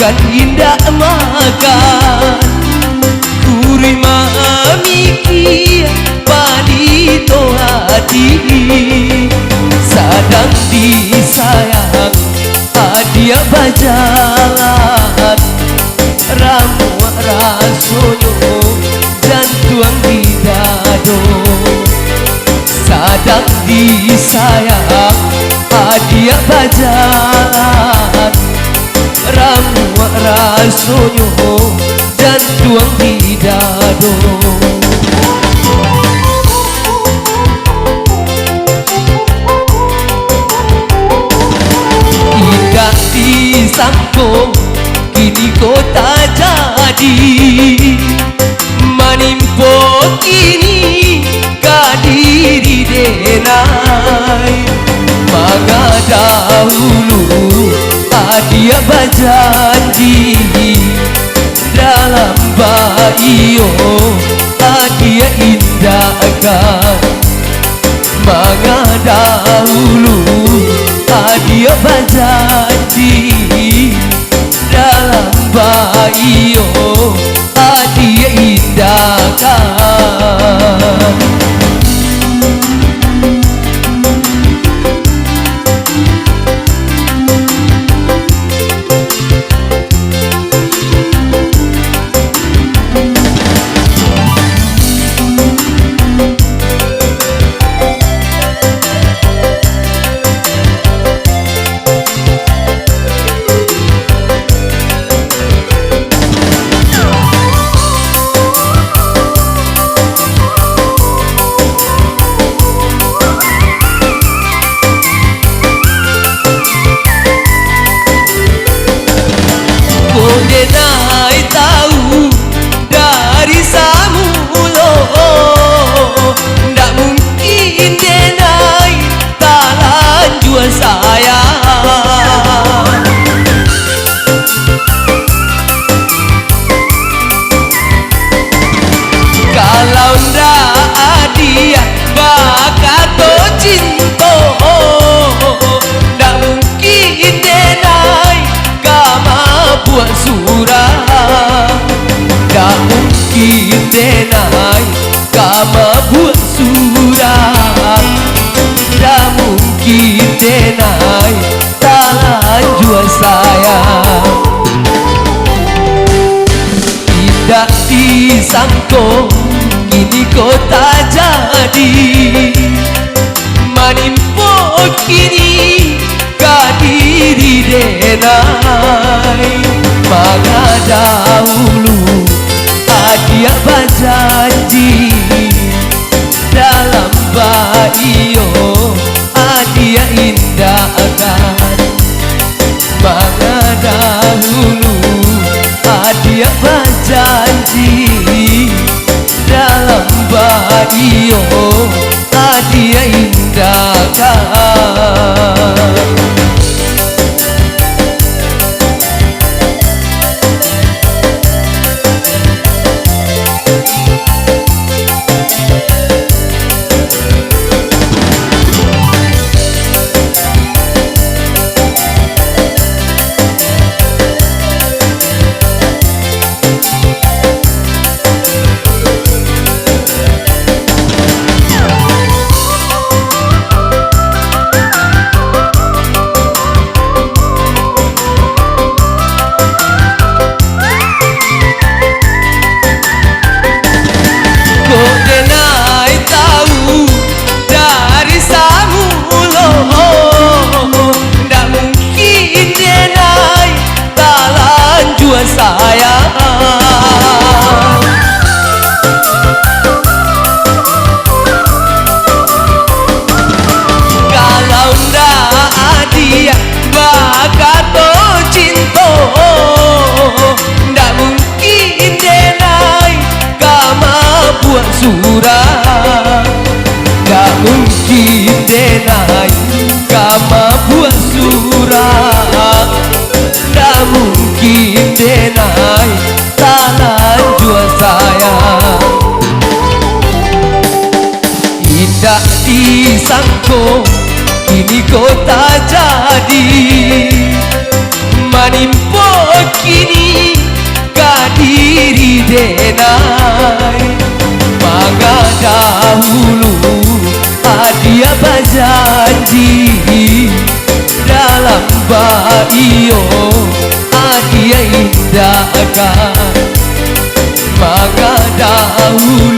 bukan indah makan kuri mamiki panito hati sadang disayang adia bajalan ramu rasonyo jantuang di dado sadang disayang adia bajalan ramu rasonyo jantuang di dado. Indah disangko kini kota jadi manimpo kini kadiri denai maka dahulu adia berjanji dalam bayo adia indahkan maka dahulu adia berjanji dalam bayo adia indahkan. Denai tahu dari samulo ndak mungkin denai talan jua saya kalau ndak dia bakato cinta ndak mungkin denai kama buat surah tak mungkin denai kama buat surah tak mungkin denai talan jua sayang tidak disangko kini kota jadi manimpo kini kadiri denai maka dahulu adia berjanji dalam bayo adia indahkan maka dahulu adia berjanji dalam bayo adia indahkan. Sayang kalau ndak dia bakato cinta ndak mungkin denai kama buat surah ndak mungkin denai kama buat surah ndak mungkin denai talan jua sayang indah disangko kini kota jadi manimpo kini kadiri denai mangga dahulu adia berjanji dalam baio adia indahkan mangga dahulu